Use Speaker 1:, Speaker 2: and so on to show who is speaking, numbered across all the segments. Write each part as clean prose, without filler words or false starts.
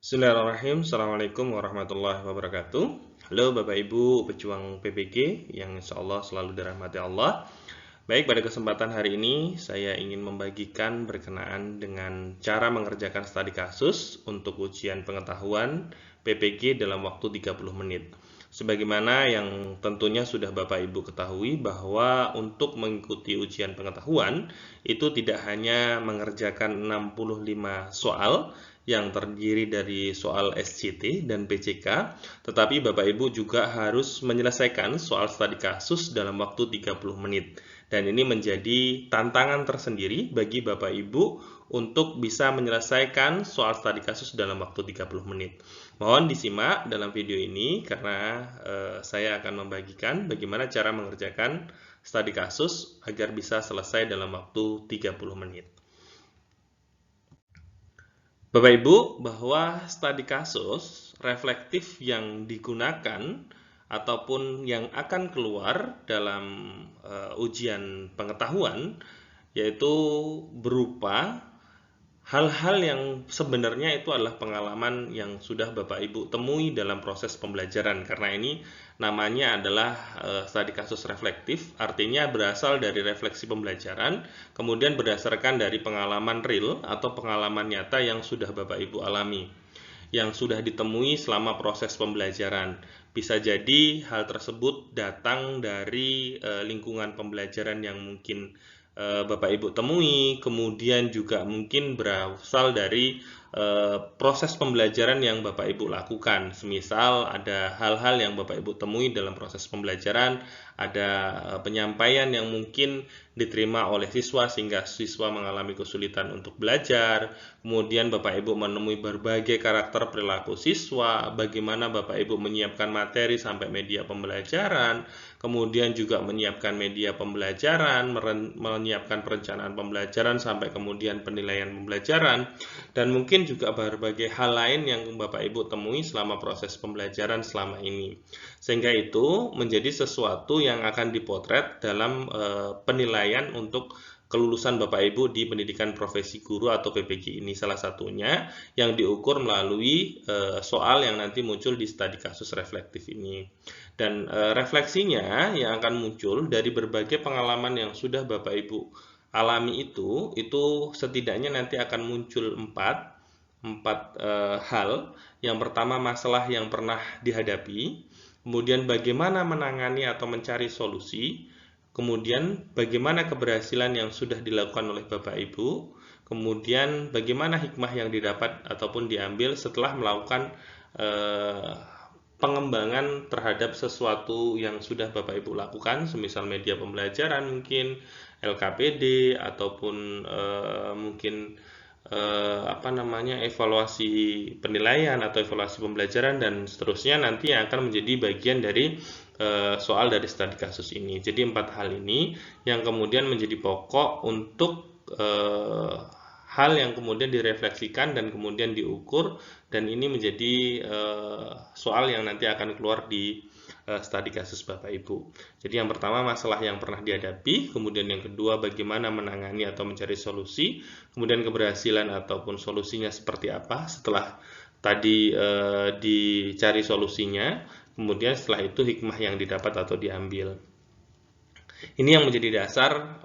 Speaker 1: Bismillahirrahmanirrahim. Assalamualaikum warahmatullahi wabarakatuh. Halo Bapak Ibu pejuang PPG yang insya Allah selalu dirahmati Allah. Baik, pada kesempatan hari ini saya ingin membagikan berkenaan dengan cara mengerjakan studi kasus untuk ujian pengetahuan PPG dalam waktu 30 menit. Sebagaimana yang tentunya sudah Bapak Ibu ketahui bahwa untuk mengikuti ujian pengetahuan itu tidak hanya mengerjakan 65 soal yang terdiri dari soal SCT dan PCK, tetapi Bapak Ibu juga harus menyelesaikan soal studi kasus dalam waktu 30 menit. Dan ini menjadi tantangan tersendiri bagi Bapak Ibu untuk bisa menyelesaikan soal studi kasus dalam waktu 30 menit. Mohon disimak dalam video ini karena saya akan membagikan bagaimana cara mengerjakan studi kasus agar bisa selesai dalam waktu 30 menit. Bapak Ibu, bahwa studi kasus reflektif yang digunakan ataupun yang akan keluar dalam ujian pengetahuan yaitu berupa hal-hal yang sebenarnya itu adalah pengalaman yang sudah Bapak Ibu temui dalam proses pembelajaran, karena ini namanya adalah studi kasus reflektif, artinya berasal dari refleksi pembelajaran, kemudian berdasarkan dari pengalaman real atau pengalaman nyata yang sudah Bapak Ibu alami, yang sudah ditemui selama proses pembelajaran. Bisa jadi hal tersebut datang dari lingkungan pembelajaran yang mungkin Bapak Ibu temui, kemudian juga mungkin berasal dari proses pembelajaran yang Bapak Ibu lakukan. Semisal ada hal-hal yang Bapak Ibu temui dalam proses pembelajaran, ada penyampaian yang mungkin diterima oleh siswa sehingga siswa mengalami kesulitan untuk belajar. Kemudian Bapak Ibu menemui berbagai karakter perilaku siswa, bagaimana Bapak Ibu menyiapkan materi sampai media pembelajaran, kemudian juga menyiapkan media pembelajaran, menyiapkan perencanaan pembelajaran sampai kemudian penilaian pembelajaran, dan mungkin juga berbagai hal lain yang Bapak Ibu temui selama proses pembelajaran selama ini. Sehingga itu menjadi sesuatu yang akan dipotret dalam penilaian untuk kelulusan Bapak Ibu di pendidikan profesi guru atau PPG ini, salah satunya yang diukur melalui soal yang nanti muncul di studi kasus reflektif ini. Dan refleksinya yang akan muncul dari berbagai pengalaman yang sudah Bapak Ibu alami itu setidaknya nanti akan muncul empat hal. Yang pertama, masalah yang pernah dihadapi, kemudian bagaimana menangani atau mencari solusi, kemudian bagaimana keberhasilan yang sudah dilakukan oleh Bapak Ibu, kemudian bagaimana hikmah yang didapat ataupun diambil setelah melakukan pengembangan terhadap sesuatu yang sudah Bapak Ibu lakukan, semisal media pembelajaran mungkin, LKPD, ataupun mungkin evaluasi penilaian atau evaluasi pembelajaran dan seterusnya, nanti yang akan menjadi bagian dari soal dari studi kasus ini. Jadi 4 hal ini yang kemudian menjadi pokok untuk hal yang kemudian direfleksikan dan kemudian diukur, dan ini menjadi soal yang nanti akan keluar di studi kasus Bapak Ibu. Jadi yang pertama, masalah yang pernah dihadapi, kemudian yang kedua, bagaimana menangani atau mencari solusi, kemudian keberhasilan ataupun solusinya seperti apa setelah tadi dicari solusinya, kemudian setelah itu hikmah yang didapat atau diambil. Ini yang menjadi dasar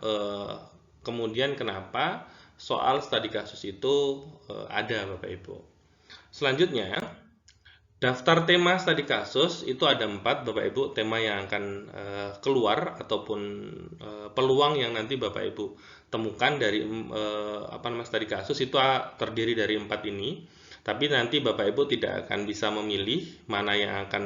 Speaker 1: kemudian kenapa soal studi kasus itu ada, Bapak Ibu. Selanjutnya, daftar tema studi kasus itu ada 4, Bapak Ibu, tema yang akan keluar ataupun peluang yang nanti Bapak Ibu temukan dari studi kasus itu terdiri dari 4 ini. Tapi nanti Bapak Ibu tidak akan bisa memilih mana yang akan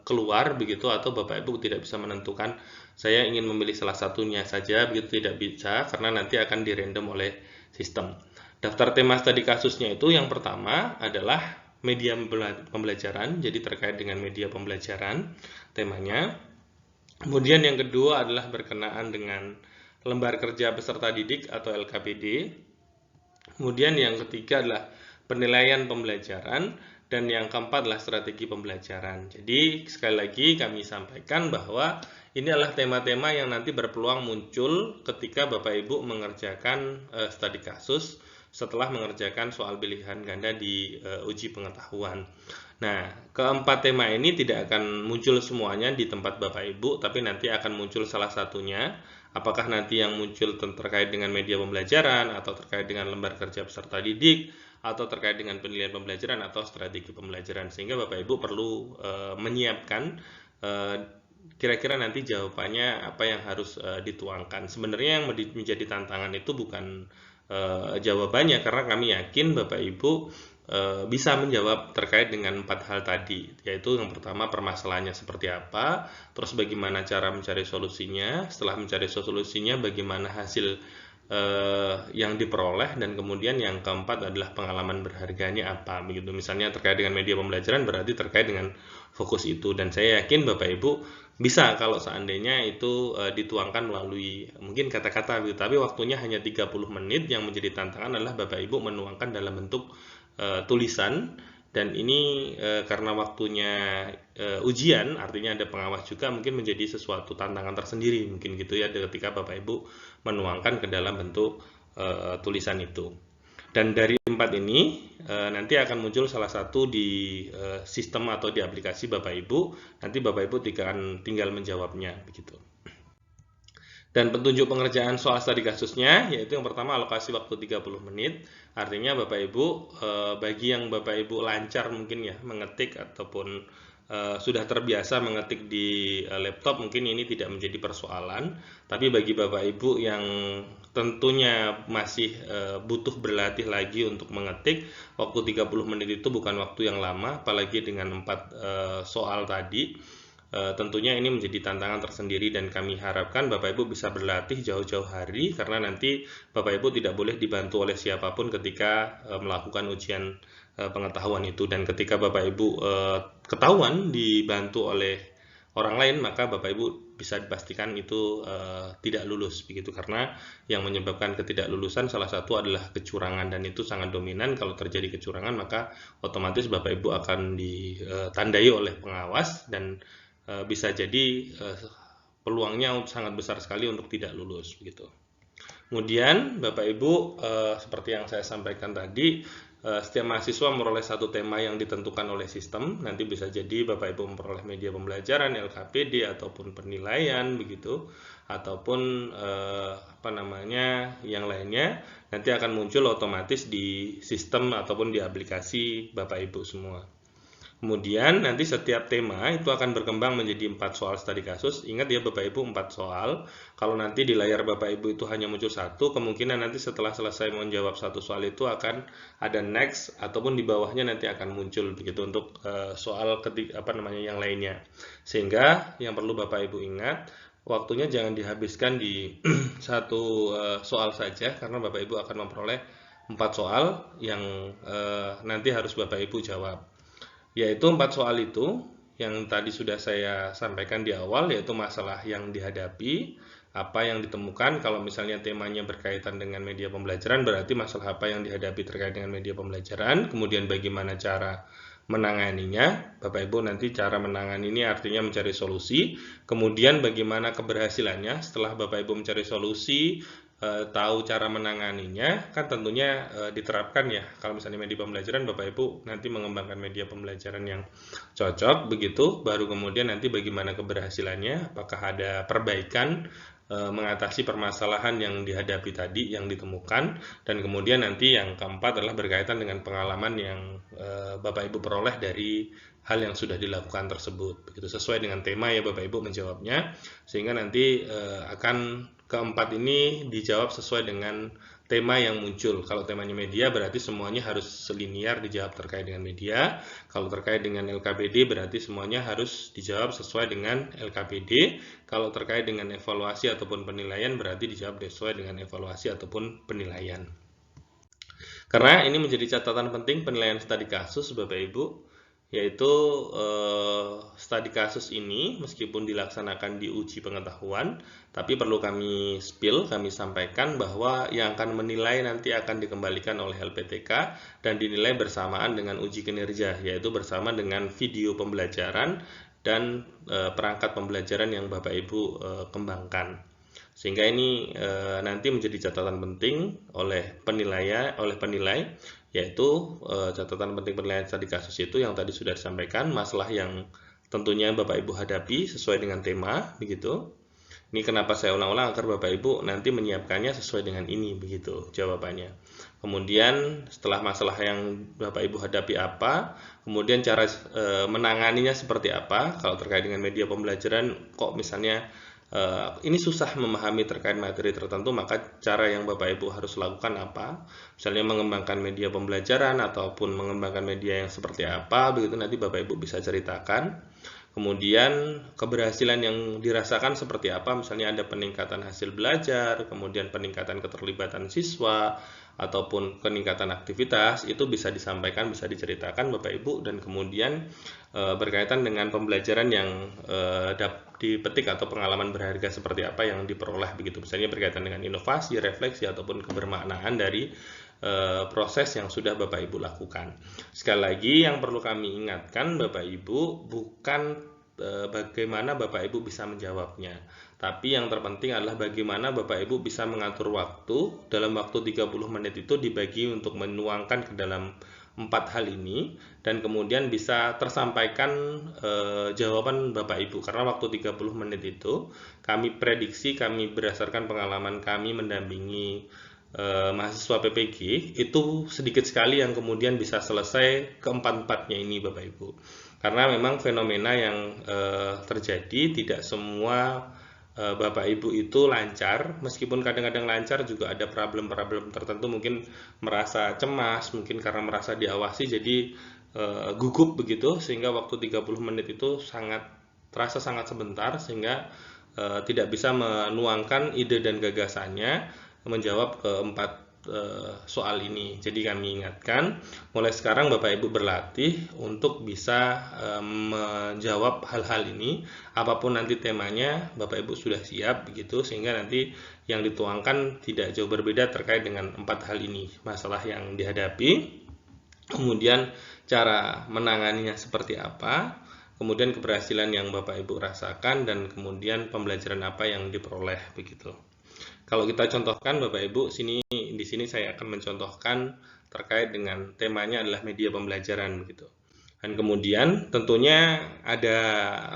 Speaker 1: keluar begitu, atau Bapak Ibu tidak bisa menentukan saya ingin memilih salah satunya saja begitu, tidak bisa, karena nanti akan dirandom oleh sistem. Daftar tema studi kasusnya itu yang pertama adalah media pembelajaran, jadi terkait dengan media pembelajaran temanya. Kemudian yang kedua adalah berkenaan dengan lembar kerja peserta didik atau LKPD. Kemudian yang ketiga adalah penilaian pembelajaran, dan yang keempat adalah strategi pembelajaran. Jadi sekali lagi kami sampaikan bahwa ini adalah tema-tema yang nanti berpeluang muncul ketika Bapak Ibu mengerjakan studi kasus setelah mengerjakan soal pilihan ganda di uji pengetahuan. Nah, keempat tema ini tidak akan muncul semuanya di tempat Bapak Ibu, tapi nanti akan muncul salah satunya. Apakah nanti yang muncul terkait dengan media pembelajaran, atau terkait dengan lembar kerja peserta didik, atau terkait dengan penilaian pembelajaran atau strategi pembelajaran. Sehingga Bapak Ibu perlu menyiapkan kira-kira nanti jawabannya apa yang harus dituangkan. Sebenarnya yang menjadi tantangan itu bukan jawabannya, karena kami yakin Bapak Ibu bisa menjawab terkait dengan 4 hal tadi, yaitu yang pertama permasalahannya seperti apa, terus bagaimana cara mencari solusinya, setelah mencari solusinya bagaimana hasil yang diperoleh, dan kemudian yang keempat adalah pengalaman berharganya apa, begitu. Misalnya terkait dengan media pembelajaran berarti terkait dengan fokus itu, dan saya yakin Bapak Ibu bisa kalau seandainya itu dituangkan melalui mungkin kata-kata gitu, tapi waktunya hanya 30 menit. Yang menjadi tantangan adalah Bapak Ibu menuangkan dalam bentuk tulisan, dan ini karena waktunya ujian, artinya ada pengawas juga, mungkin menjadi sesuatu tantangan tersendiri mungkin gitu ya, ketika Bapak Ibu menuangkan ke dalam bentuk tulisan itu. Dan dari 4 ini nanti akan muncul salah satu di sistem atau di aplikasi Bapak Ibu, nanti Bapak Ibu tinggal menjawabnya begitu. Dan petunjuk pengerjaan soal studi kasusnya, yaitu yang pertama alokasi waktu 30 menit. Artinya Bapak Ibu, bagi yang Bapak Ibu lancar mungkin ya mengetik ataupun sudah terbiasa mengetik di laptop, mungkin ini tidak menjadi persoalan. Tapi bagi Bapak Ibu yang tentunya masih butuh berlatih lagi untuk mengetik, waktu 30 menit itu bukan waktu yang lama, apalagi dengan 4 soal tadi. Tentunya ini menjadi tantangan tersendiri, dan kami harapkan Bapak Ibu bisa berlatih jauh-jauh hari, karena nanti Bapak Ibu tidak boleh dibantu oleh siapapun ketika melakukan ujian pengetahuan itu. Dan ketika Bapak Ibu ketahuan dibantu oleh orang lain, maka Bapak Ibu bisa dipastikan itu tidak lulus begitu, karena yang menyebabkan ketidaklulusan salah satu adalah kecurangan, dan itu sangat dominan. Kalau terjadi kecurangan maka otomatis Bapak Ibu akan ditandai oleh pengawas, dan bisa jadi peluangnya sangat besar sekali untuk tidak lulus begitu. Kemudian Bapak Ibu, seperti yang saya sampaikan tadi, setiap mahasiswa memperoleh satu tema yang ditentukan oleh sistem. Nanti bisa jadi Bapak Ibu memperoleh media pembelajaran, LKPD, ataupun penilaian begitu, ataupun yang lainnya nanti akan muncul otomatis di sistem ataupun di aplikasi Bapak Ibu semua. Kemudian nanti setiap tema itu akan berkembang menjadi 4 soal studi kasus. Ingat ya Bapak Ibu, 4 soal. Kalau nanti di layar Bapak Ibu itu hanya muncul 1, kemungkinan nanti setelah selesai menjawab 1 soal itu akan ada next, ataupun di bawahnya nanti akan muncul begitu untuk soal yang lainnya. Sehingga yang perlu Bapak Ibu ingat, waktunya jangan dihabiskan di satu soal saja, karena Bapak Ibu akan memperoleh 4 soal yang nanti harus Bapak Ibu jawab. Yaitu 4 soal itu yang tadi sudah saya sampaikan di awal, yaitu masalah yang dihadapi, apa yang ditemukan. Kalau misalnya temanya berkaitan dengan media pembelajaran, berarti masalah apa yang dihadapi terkait dengan media pembelajaran. Kemudian bagaimana cara menanganinya. Bapak Ibu, nanti cara menangani ini artinya mencari solusi. Kemudian bagaimana keberhasilannya setelah Bapak Ibu mencari solusi, tahu cara menanganinya, kan tentunya diterapkan ya. Kalau misalnya media pembelajaran, Bapak Ibu nanti mengembangkan media pembelajaran yang cocok begitu, baru kemudian nanti bagaimana keberhasilannya, apakah ada perbaikan mengatasi permasalahan yang dihadapi tadi, yang ditemukan. Dan kemudian nanti yang keempat adalah berkaitan dengan pengalaman yang Bapak Ibu peroleh dari hal yang sudah dilakukan tersebut. Begitu, sesuai dengan tema ya Bapak Ibu menjawabnya, sehingga nanti akan keempat ini dijawab sesuai dengan tema yang muncul. Kalau temanya media, berarti semuanya harus selinier dijawab terkait dengan media. Kalau terkait dengan LKPD, berarti semuanya harus dijawab sesuai dengan LKPD. Kalau terkait dengan evaluasi ataupun penilaian, berarti dijawab sesuai dengan evaluasi ataupun penilaian. Karena ini menjadi catatan penting penilaian studi kasus Bapak Ibu, yaitu studi kasus ini meskipun dilaksanakan di uji pengetahuan, tapi perlu kami sampaikan bahwa yang akan menilai nanti akan dikembalikan oleh LPTK dan dinilai bersamaan dengan uji kinerja, yaitu bersama dengan video pembelajaran dan perangkat pembelajaran yang Bapak Ibu kembangkan. Sehingga ini nanti menjadi catatan penting oleh penilai, yaitu catatan penting penilaian studi kasus itu yang tadi sudah disampaikan, masalah yang tentunya Bapak Ibu hadapi sesuai dengan tema, begitu. Ini kenapa saya ulang-ulang agar Bapak Ibu nanti menyiapkannya sesuai dengan ini, begitu jawabannya. Kemudian setelah masalah yang Bapak Ibu hadapi apa, kemudian cara menanganinya seperti apa. Kalau terkait dengan media pembelajaran, kok misalnya ini susah memahami terkait materi tertentu, maka cara yang Bapak Ibu harus lakukan apa? Misalnya mengembangkan media pembelajaran ataupun mengembangkan media yang seperti apa, begitu nanti Bapak Ibu bisa ceritakan. Kemudian keberhasilan yang dirasakan seperti apa, misalnya ada peningkatan hasil belajar, kemudian peningkatan keterlibatan siswa, ataupun peningkatan aktivitas, itu bisa disampaikan, bisa diceritakan Bapak Ibu, dan kemudian berkaitan dengan pembelajaran yang dipetik atau pengalaman berharga seperti apa yang diperoleh, begitu. Misalnya berkaitan dengan inovasi, refleksi, ataupun kebermaknaan dari proses yang sudah Bapak Ibu lakukan. Sekali lagi yang perlu kami ingatkan Bapak Ibu, bukan bagaimana Bapak Ibu bisa menjawabnya, tapi yang terpenting adalah bagaimana Bapak Ibu bisa mengatur waktu. Dalam waktu 30 menit itu dibagi untuk menuangkan ke dalam 4 hal ini, dan kemudian bisa tersampaikan jawaban Bapak Ibu, karena waktu 30 menit itu kami prediksi, kami berdasarkan pengalaman kami mendampingi mahasiswa PPG, itu sedikit sekali yang kemudian bisa selesai keempat-empatnya ini Bapak Ibu, karena memang fenomena yang terjadi tidak semua Bapak Ibu itu lancar, meskipun kadang-kadang lancar juga ada problem-problem tertentu, mungkin merasa cemas, mungkin karena merasa diawasi jadi gugup begitu, sehingga waktu 30 menit itu terasa sangat sebentar, sehingga tidak bisa menuangkan ide dan gagasannya menjawab keempat soal ini. Jadi kami ingatkan, mulai sekarang Bapak Ibu berlatih untuk bisa menjawab hal-hal ini, apapun nanti temanya Bapak Ibu sudah siap begitu, sehingga nanti yang dituangkan tidak jauh berbeda terkait dengan 4 hal ini, masalah yang dihadapi, kemudian cara menanganinya seperti apa, kemudian keberhasilan yang Bapak Ibu rasakan, dan kemudian pembelajaran apa yang diperoleh begitu. Kalau kita contohkan Bapak Ibu, di sini saya akan mencontohkan terkait dengan temanya adalah media pembelajaran begitu. Dan kemudian tentunya ada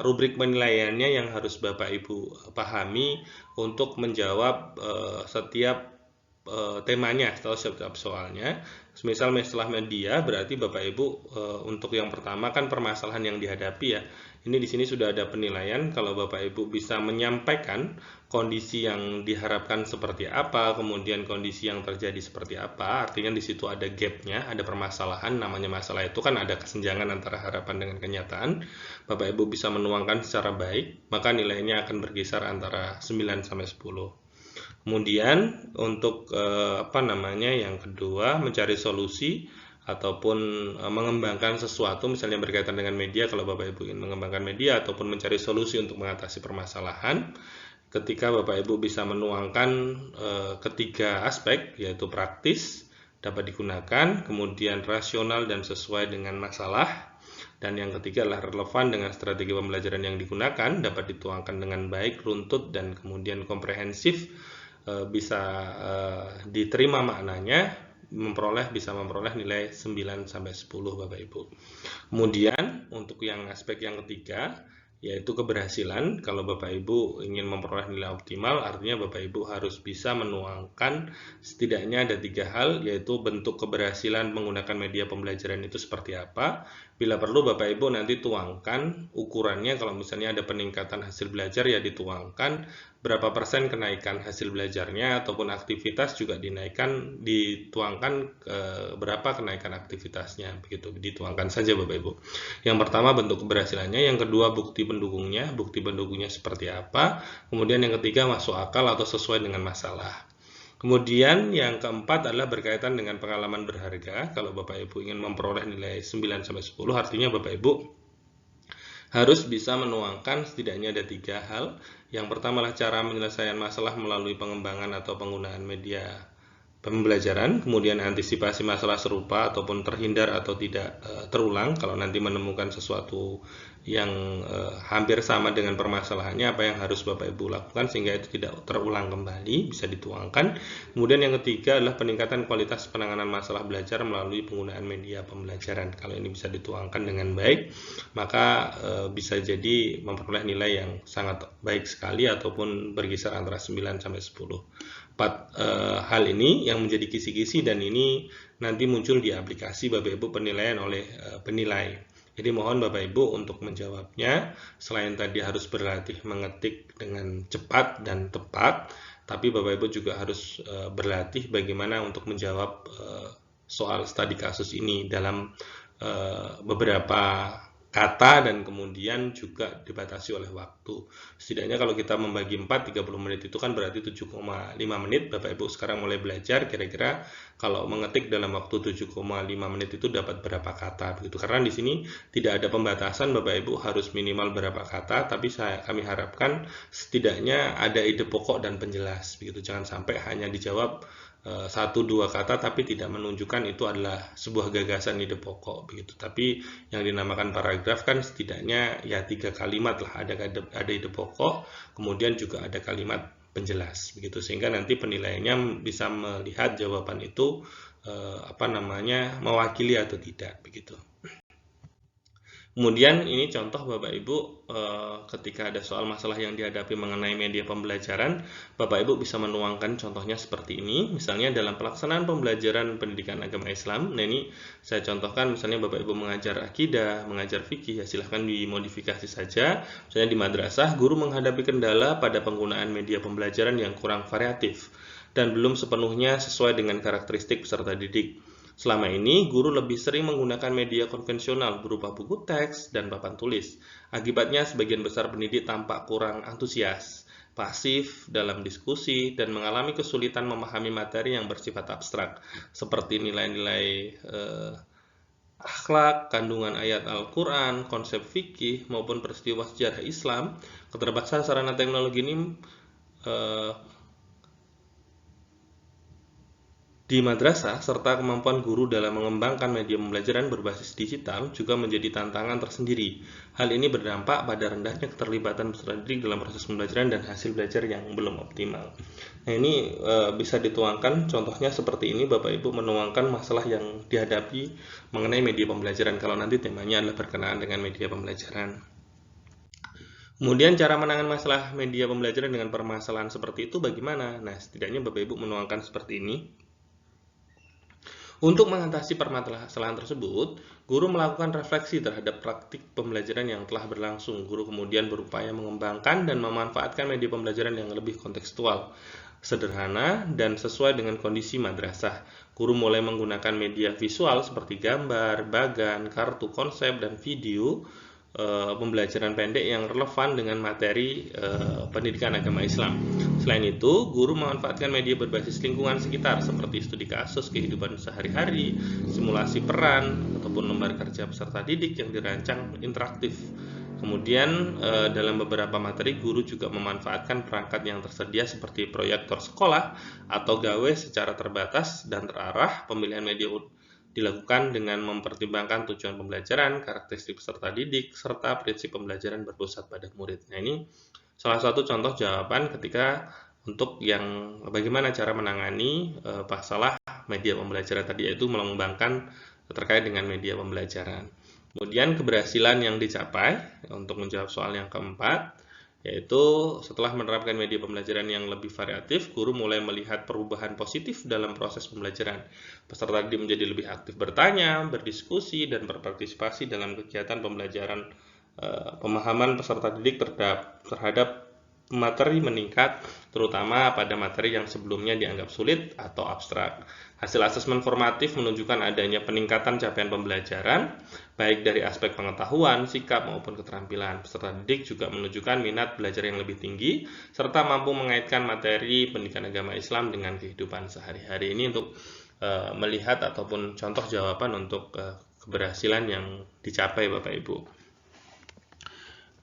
Speaker 1: rubrik penilaiannya yang harus Bapak Ibu pahami untuk menjawab setiap temanya atau setiap soalnya. Misal masalah media, berarti Bapak Ibu untuk yang pertama kan permasalahan yang dihadapi ya. Ini di sini sudah ada penilaian, kalau Bapak Ibu bisa menyampaikan kondisi yang diharapkan seperti apa, kemudian kondisi yang terjadi seperti apa, artinya di situ ada gapnya, ada permasalahan, namanya masalah itu kan ada kesenjangan antara harapan dengan kenyataan. Bapak Ibu bisa menuangkan secara baik, maka nilainya akan berkisar antara 9 sampai 10. Kemudian untuk yang kedua, mencari solusi ataupun mengembangkan sesuatu, misalnya berkaitan dengan media, kalau Bapak Ibu ingin mengembangkan media ataupun mencari solusi untuk mengatasi permasalahan, ketika Bapak Ibu bisa menuangkan ketiga aspek, yaitu praktis, dapat digunakan, kemudian rasional dan sesuai dengan masalah, dan yang ketiga adalah relevan dengan strategi pembelajaran yang digunakan, dapat dituangkan dengan baik, runtut, dan kemudian komprehensif, bisa diterima maknanya, bisa memperoleh nilai 9 sampai 10 Bapak Ibu. Kemudian untuk yang aspek yang ketiga, yaitu keberhasilan. Kalau Bapak Ibu ingin memperoleh nilai optimal, artinya Bapak Ibu harus bisa menuangkan setidaknya ada 3 hal, yaitu bentuk keberhasilan menggunakan media pembelajaran itu seperti apa. Bila perlu Bapak Ibu nanti tuangkan ukurannya, kalau misalnya ada peningkatan hasil belajar ya dituangkan berapa persen kenaikan hasil belajarnya, ataupun aktivitas juga dituangkan berapa kenaikan aktivitasnya, begitu dituangkan saja Bapak Ibu. Yang pertama bentuk keberhasilannya, yang kedua bukti pendukungnya seperti apa, kemudian yang ketiga masuk akal atau sesuai dengan masalah. Kemudian yang keempat adalah berkaitan dengan pengalaman berharga. Kalau Bapak Ibu ingin memperoleh nilai 9 sampai 10, artinya Bapak Ibu harus bisa menuangkan setidaknya ada 3 hal. Yang pertama adalah cara menyelesaikan masalah melalui pengembangan atau penggunaan media pembelajaran, kemudian antisipasi masalah serupa ataupun terhindar atau tidak terulang kalau nanti menemukan sesuatu yang hampir sama dengan permasalahannya, apa yang harus Bapak Ibu lakukan sehingga itu tidak terulang kembali, bisa dituangkan. Kemudian yang ketiga adalah peningkatan kualitas penanganan masalah belajar melalui penggunaan media pembelajaran. Kalau ini bisa dituangkan dengan baik, maka bisa jadi memperoleh nilai yang sangat baik sekali ataupun berkisar antara 9 sampai 10. Hal ini yang menjadi kisi-kisi dan ini nanti muncul di aplikasi Bapak Ibu penilaian oleh penilai. Jadi mohon Bapak Ibu untuk menjawabnya, selain tadi harus berlatih mengetik dengan cepat dan tepat, tapi Bapak Ibu juga harus berlatih bagaimana untuk menjawab soal studi kasus ini dalam beberapa kata dan kemudian juga dibatasi oleh waktu. Setidaknya kalau kita membagi 4, 30 menit itu kan berarti 7,5 menit. Bapak Ibu sekarang mulai belajar, kira-kira kalau mengetik dalam waktu 7,5 menit itu dapat berapa kata begitu. Karena di sini tidak ada pembatasan Bapak Ibu harus minimal berapa kata, tapi kami harapkan setidaknya ada ide pokok dan penjelas begitu. Jangan sampai hanya dijawab 1-2 kata tapi tidak menunjukkan itu adalah sebuah gagasan ide pokok begitu. Tapi yang dinamakan paragraf kan setidaknya ya 3 kalimat lah, ada ide pokok, kemudian juga ada kalimat penjelas begitu, sehingga nanti penilaiannya bisa melihat jawaban itu mewakili atau tidak begitu. Kemudian ini contoh Bapak Ibu ketika ada soal masalah yang dihadapi mengenai media pembelajaran, Bapak Ibu bisa menuangkan contohnya seperti ini. Misalnya dalam pelaksanaan pembelajaran pendidikan agama Islam, nah ini saya contohkan misalnya Bapak Ibu mengajar akidah, mengajar fikih, ya silahkan dimodifikasi saja. Misalnya di madrasah, guru menghadapi kendala pada penggunaan media pembelajaran yang kurang variatif dan belum sepenuhnya sesuai dengan karakteristik peserta didik. Selama ini, guru lebih sering menggunakan media konvensional berupa buku teks dan papan tulis. Akibatnya, sebagian besar pendidik tampak kurang antusias, pasif dalam diskusi, dan mengalami kesulitan memahami materi yang bersifat abstrak, seperti nilai-nilai akhlak, kandungan ayat Al-Quran, konsep fikih, maupun peristiwa sejarah Islam. Keterbatasan sarana teknologi ini di madrasah, serta kemampuan guru dalam mengembangkan media pembelajaran berbasis digital juga menjadi tantangan tersendiri. Hal ini berdampak pada rendahnya keterlibatan peserta didik dalam proses pembelajaran dan hasil belajar yang belum optimal. Nah ini bisa dituangkan, contohnya seperti ini, Bapak Ibu menuangkan masalah yang dihadapi mengenai media pembelajaran kalau nanti temanya adalah berkenaan dengan media pembelajaran. Kemudian cara menangani masalah media pembelajaran dengan permasalahan seperti itu bagaimana? Nah, setidaknya Bapak Ibu menuangkan seperti ini. Untuk mengatasi permasalahan tersebut, guru melakukan refleksi terhadap praktik pembelajaran yang telah berlangsung. Guru kemudian berupaya mengembangkan dan memanfaatkan media pembelajaran yang lebih kontekstual, sederhana, dan sesuai dengan kondisi madrasah. Guru mulai menggunakan media visual seperti gambar, bagan, kartu konsep, dan video pembelajaran pendek yang relevan dengan materi pendidikan agama Islam. Selain itu, guru memanfaatkan media berbasis lingkungan sekitar seperti studi kasus kehidupan sehari-hari, simulasi peran, ataupun lembar kerja peserta didik yang dirancang interaktif. Kemudian dalam beberapa materi, guru juga memanfaatkan perangkat yang tersedia seperti proyektor sekolah atau gawe secara terbatas dan terarah. Pemilihan media dilakukan dengan mempertimbangkan tujuan pembelajaran, karakteristik peserta didik, serta prinsip pembelajaran berpusat pada murid. Nah, ini salah satu contoh jawaban ketika untuk yang bagaimana cara menangani masalah media pembelajaran tadi, yaitu mengembangkan terkait dengan media pembelajaran. Kemudian keberhasilan yang dicapai untuk menjawab soal yang keempat, yaitu setelah menerapkan media pembelajaran yang lebih variatif, guru mulai melihat perubahan positif dalam proses pembelajaran. Peserta didik menjadi lebih aktif bertanya, berdiskusi, dan berpartisipasi dalam kegiatan pembelajaran. Pemahaman peserta didik terhadap materi meningkat, terutama pada materi yang sebelumnya dianggap sulit atau abstrak. Hasil asesmen formatif menunjukkan adanya peningkatan capaian pembelajaran, baik dari aspek pengetahuan, sikap, maupun keterampilan. Peserta didik juga menunjukkan minat belajar yang lebih tinggi, serta mampu mengaitkan materi pendidikan agama Islam dengan kehidupan sehari-hari. Ini untuk melihat ataupun contoh jawaban untuk keberhasilan yang dicapai Bapak Ibu.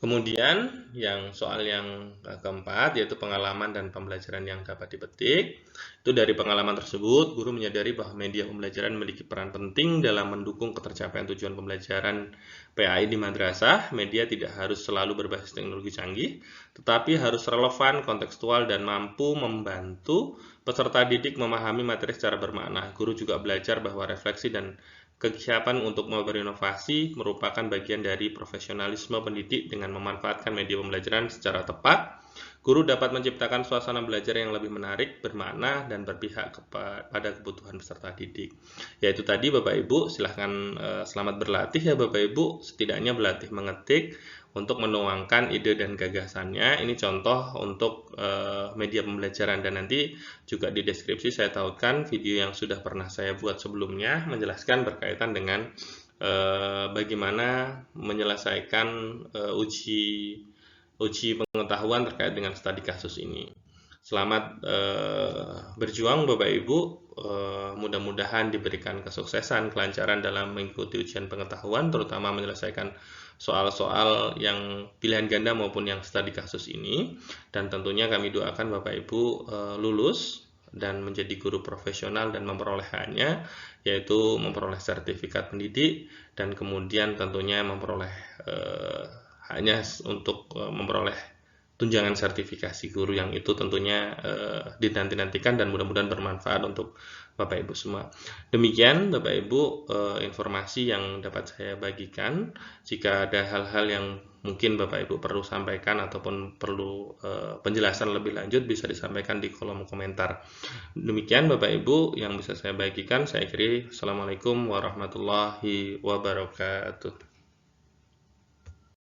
Speaker 1: Kemudian soal yang keempat yaitu pengalaman dan pembelajaran yang dapat dipetik. Itu dari pengalaman tersebut, guru menyadari bahwa media pembelajaran memiliki peran penting dalam mendukung ketercapaian tujuan pembelajaran PAI di madrasah. Media tidak harus selalu berbasis teknologi canggih, tetapi harus relevan, kontekstual, dan mampu membantu peserta didik memahami materi secara bermakna. Guru juga belajar bahwa refleksi dan kesiapan untuk berinovasi merupakan bagian dari profesionalisme pendidik. Dengan memanfaatkan media pembelajaran secara tepat, guru dapat menciptakan suasana belajar yang lebih menarik, bermakna, dan berpihak kepada kebutuhan peserta didik. Yaitu tadi Bapak Ibu, silahkan selamat berlatih ya Bapak Ibu, setidaknya berlatih mengetik untuk menuangkan ide dan gagasannya. Ini contoh untuk media pembelajaran, dan nanti juga di deskripsi saya tautkan video yang sudah pernah saya buat sebelumnya menjelaskan berkaitan dengan bagaimana menyelesaikan uji pengetahuan terkait dengan studi kasus ini. Selamat berjuang Bapak Ibu, mudah-mudahan diberikan kesuksesan, kelancaran dalam mengikuti ujian pengetahuan, terutama menyelesaikan soal-soal yang pilihan ganda maupun yang studi kasus ini. Dan tentunya kami doakan Bapak Ibu lulus dan menjadi guru profesional dan memperoleh haknya, yaitu memperoleh sertifikat pendidik, dan kemudian tentunya memperoleh haknya untuk memperoleh tunjangan sertifikasi guru, yang itu tentunya dinanti-nantikan dan mudah-mudahan bermanfaat untuk Bapak Ibu semua. Demikian Bapak Ibu informasi yang dapat saya bagikan. Jika ada hal-hal yang mungkin Bapak Ibu perlu sampaikan ataupun perlu penjelasan lebih lanjut, bisa disampaikan di kolom komentar. Demikian Bapak Ibu yang bisa saya bagikan. Saya akhiri. Assalamualaikum warahmatullahi wabarakatuh.